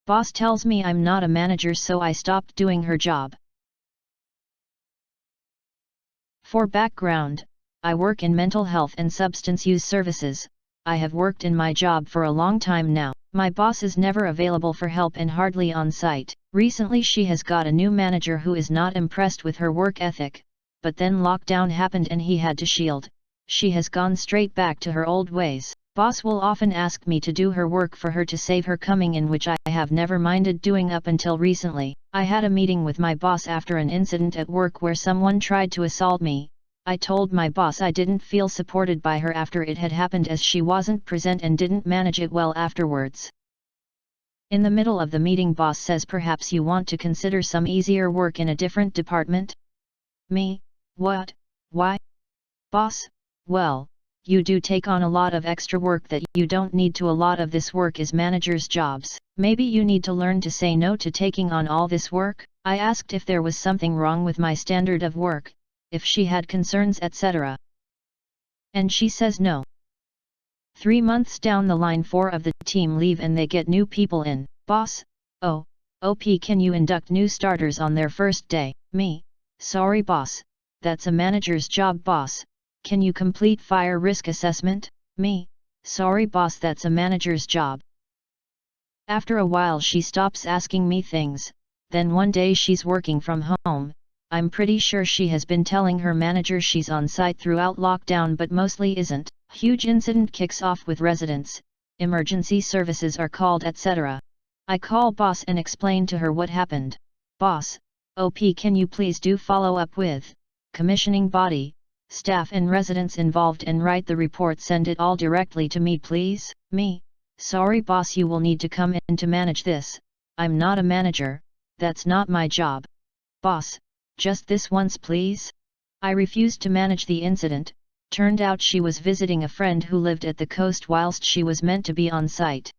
Boss tells me I'm not a manager, so I stopped doing her job. For background, I work in mental health and substance use services. I have worked in my job for a long time now. My boss is never available for help and hardly on site. Recently she has got a new manager who is not impressed with her work ethic, but then lockdown happened and he had to shield. She has gone straight back to her old ways. Boss will often ask me to do her work for her to save her coming in, which I have never minded doing up until recently. I had a meeting with my boss after an incident at work where someone tried to assault me. I told my boss I didn't feel supported by her after it had happened, as she wasn't present and didn't manage it well afterwards. In the middle of the meeting, boss says, perhaps you want to consider some easier work in a different department? Me, what? Why? Boss, well, you do take on a lot of extra work that you don't need to. A lot of this work is managers' jobs. Maybe you need to learn to say no to taking on all this work. I asked if there was something wrong with my standard of work, if she had concerns, etc. And she says no. 3 months down the line, 4 of the team leave and they get new people in. Boss, oh, OP, can you induct new starters on their first day? Me, sorry boss, that's a manager's job. Boss, can you complete fire risk assessment? Me, sorry boss, that's a manager's job. After a while she stops asking me things, then one day she's working from home. I'm pretty sure she has been telling her manager she's on site throughout lockdown but mostly isn't. Huge incident kicks off with residents, emergency services are called, etc. I call boss and explain to her what happened. Boss, OP, can you please do follow up with commissioning body, staff and residents involved and write the report, send it all directly to me please? Me, sorry boss, you will need to come in to manage this. I'm not a manager, that's not my job. Boss, just this once please? I refused to manage the incident. Turned out she was visiting a friend who lived at the coast whilst she was meant to be on site.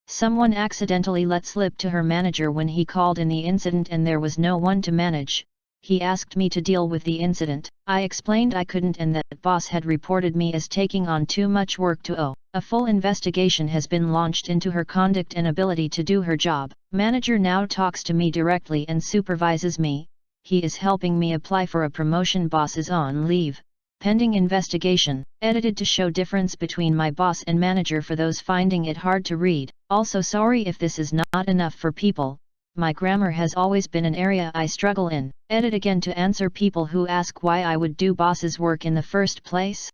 Someone accidentally let slip to her manager when he called in the incident and there was no one to manage. He asked me to deal with the incident. I explained I couldn't and that boss had reported me as taking on too much work to owe. A full investigation has been launched into her conduct and ability to do her job. Manager now talks to me directly and supervises me. He is helping me apply for a promotion. Boss is on leave. Pending investigation. Edited to show difference between my boss and manager for those finding it hard to read. Also sorry if this is not enough for people. My grammar has always been an area I struggle in. Edit again to answer people who ask why I would do boss's work in the first place.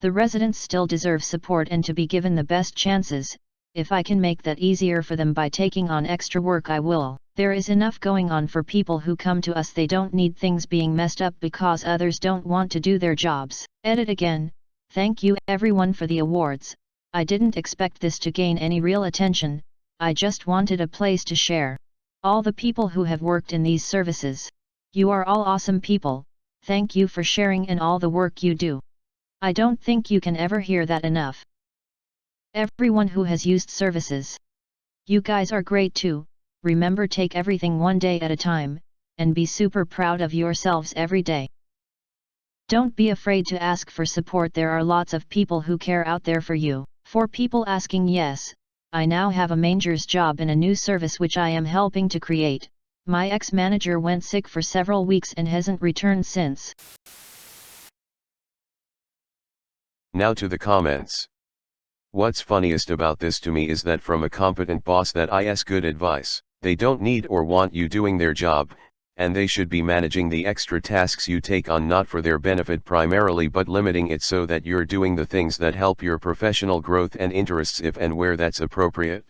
The residents still deserve support and to be given the best chances. If I can make that easier for them by taking on extra work, I will. There is enough going on for people who come to us. They don't need things being messed up because others don't want to do their jobs. Edit again. Thank you everyone for the awards. I didn't expect this to gain any real attention. I just wanted a place to share. All the people who have worked in these services. You are all awesome people. Thank you for sharing and all the work you do. I don't think you can ever hear that enough. Everyone who has used services. You guys are great too. Remember, take everything one day at a time, and be super proud of yourselves every day. Don't be afraid to ask for support. There are lots of people who care out there for you. For people asking, yes, I now have a manager's job in a new service which I am helping to create. My ex-manager went sick for several weeks and hasn't returned since. Now to the comments. What's funniest about this to me is that from a competent boss that is good advice. They don't need or want you doing their job, and they should be managing the extra tasks you take on, not for their benefit primarily but limiting it so that you're doing the things that help your professional growth and interests if and where that's appropriate.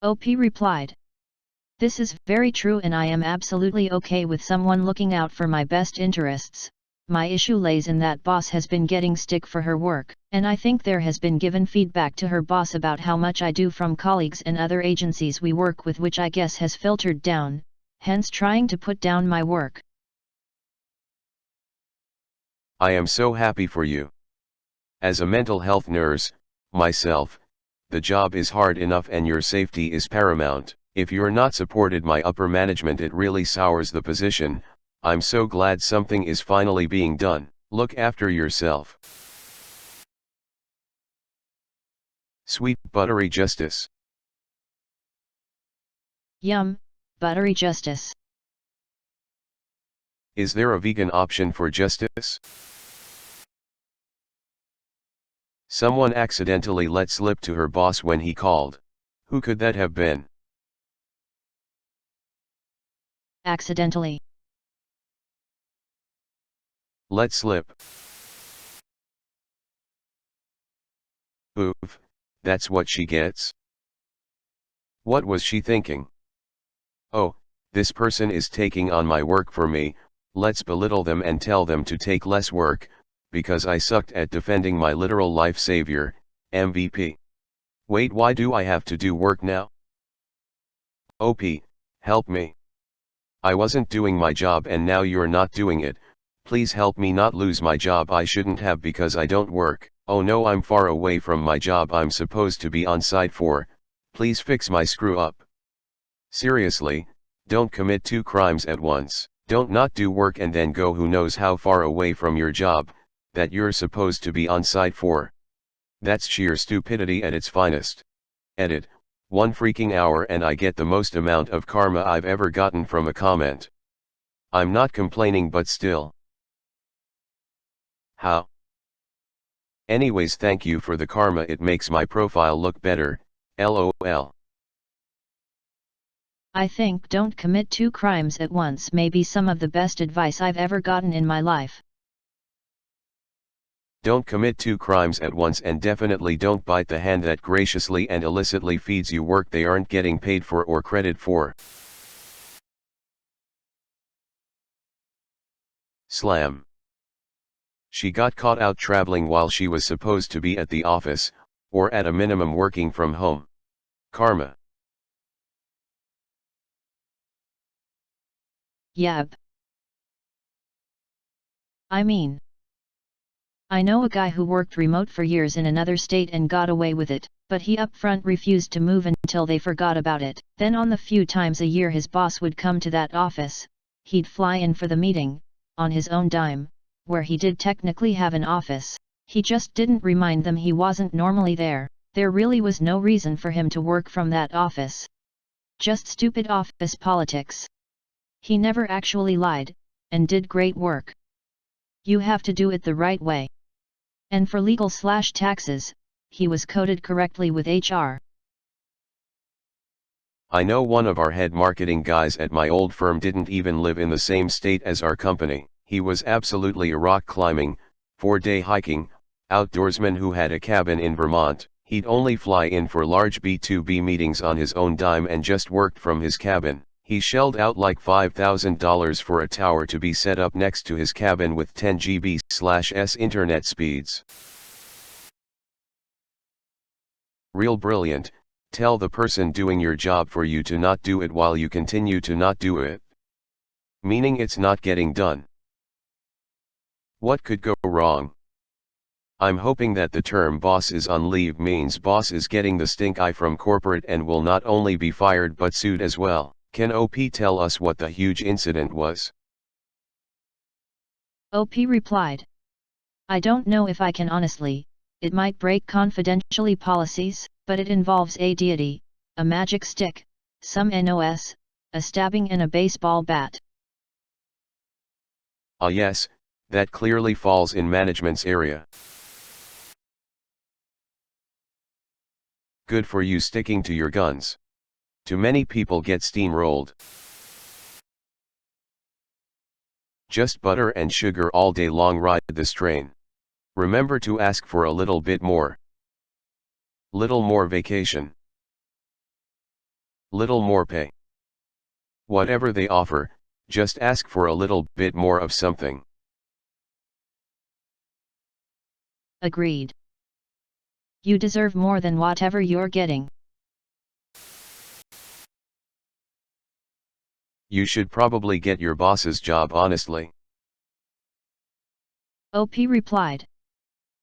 OP replied. This is very true and I am absolutely okay with someone looking out for my best interests. My issue lays in that boss has been getting stick for her work, and I think there has been given feedback to her boss about how much I do from colleagues and other agencies we work with, which I guess has filtered down, hence trying to put down my work. I am so happy for you. As a mental health nurse, myself, the job is hard enough and your safety is paramount. If you're not supported by upper management, it really sours the position. I'm so glad something is finally being done. Look after yourself. Sweet buttery justice. Yum, buttery justice. Is there a vegan option for justice? Someone accidentally let slip to her boss when he called. Who could that have been? Accidentally. Let slip. Oof, that's what she gets? What was she thinking? Oh, this person is taking on my work for me, let's belittle them and tell them to take less work, because I sucked at defending my literal life savior, MVP. Wait, why do I have to do work now? OP, help me. I wasn't doing my job and now you're not doing it, please help me not lose my job I shouldn't have because I don't work. Oh no, I'm far away from my job I'm supposed to be on site for, please fix my screw up. Seriously, don't commit two crimes at once. Don't not do work and then go who knows how far away from your job, that you're supposed to be on site for. That's sheer stupidity at its finest. Edit, 1 freaking hour and I get the most amount of karma I've ever gotten from a comment. I'm not complaining but still. How? Anyways, thank you for the karma, it makes my profile look better, lol. I think don't commit two crimes at once may be some of the best advice I've ever gotten in my life. Don't commit two crimes at once and definitely don't bite the hand that graciously and illicitly feeds you work they aren't getting paid for or credit for. Slam. She got caught out traveling while she was supposed to be at the office, or at a minimum working from home. Karma. Yep. I mean, I know a guy who worked remote for years in another state and got away with it, but he upfront refused to move until they forgot about it. Then on the few times a year his boss would come to that office, he'd fly in for the meeting, on his own dime, where he did technically have an office. He just didn't remind them he wasn't normally there. There really was no reason for him to work from that office. Just stupid office politics. He never actually lied, and did great work. You have to do it the right way. And for legal/taxes, he was coded correctly with HR. I know one of our head marketing guys at my old firm didn't even live in the same state as our company. He was absolutely a rock climbing, 4-day hiking, outdoorsman who had a cabin in Vermont. He'd only fly in for large B2B meetings on his own dime and just worked from his cabin. He shelled out like $5,000 for a tower to be set up next to his cabin with 10 GB/s internet speeds. Real brilliant. Tell the person doing your job for you to not do it while you continue to not do it. Meaning it's not getting done. What could go wrong? I'm hoping that the term boss is on leave means boss is getting the stink eye from corporate and will not only be fired but sued as well. Can OP tell us what the huge incident was? OP replied. I don't know if I can honestly, it might break confidentiality policies, but it involves a deity, a magic stick, some NOS, a stabbing and a baseball bat. Ah yes, that clearly falls in management's area. Good for you sticking to your guns. Too many people get steamrolled. Just butter and sugar all day long, ride this train. Remember to ask for a little bit more. Little more vacation. Little more pay. Whatever they offer, just ask for a little bit more of something. Agreed. You deserve more than whatever you're getting. You should probably get your boss's job honestly. OP replied.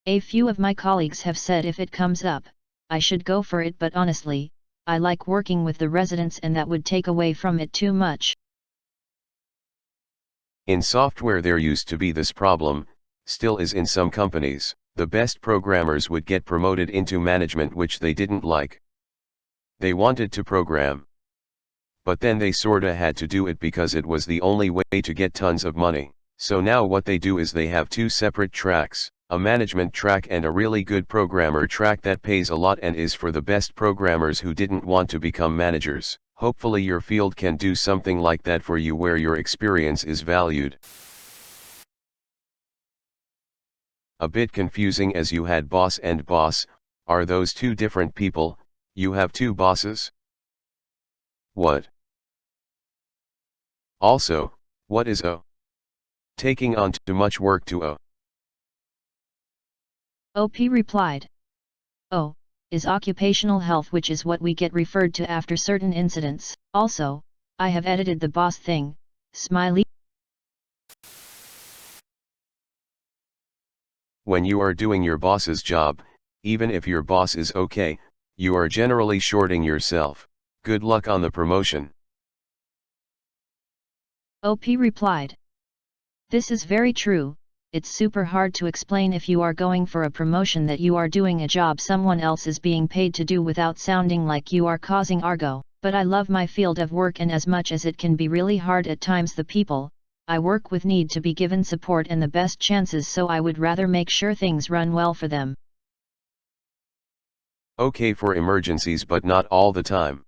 A few of my colleagues have said if it comes up, I should go for it, but honestly, I like working with the residents and that would take away from it too much. In software there used to be this problem, still is in some companies. the best programmers would get promoted into management, which they didn't like. They wanted to program. But then they sorta had to do it because it was the only way to get tons of money. So now what they do is they have two separate tracks, a management track and a really good programmer track that pays a lot and is for the best programmers who didn't want to become managers. Hopefully your field can do something like that for you, where your experience is valued. A bit confusing, as you had boss and boss. Are those two different people? You have two bosses? What? Also, what is O? Taking on too much work to O. OP replied. O is occupational health, which is what we get referred to after certain incidents. Also, I have edited the boss thing, smiley. When you are doing your boss's job, even if your boss is okay, you are generally shorting yourself. Good luck on the promotion. OP replied. This is very true. It's super hard to explain if you are going for a promotion that you are doing a job someone else is being paid to do without sounding like you are causing argo. But I love my field of work, and as much as it can be really hard at times, the people I work with need to be given support and the best chances, so I would rather make sure things run well for them. Okay for emergencies, but not all the time.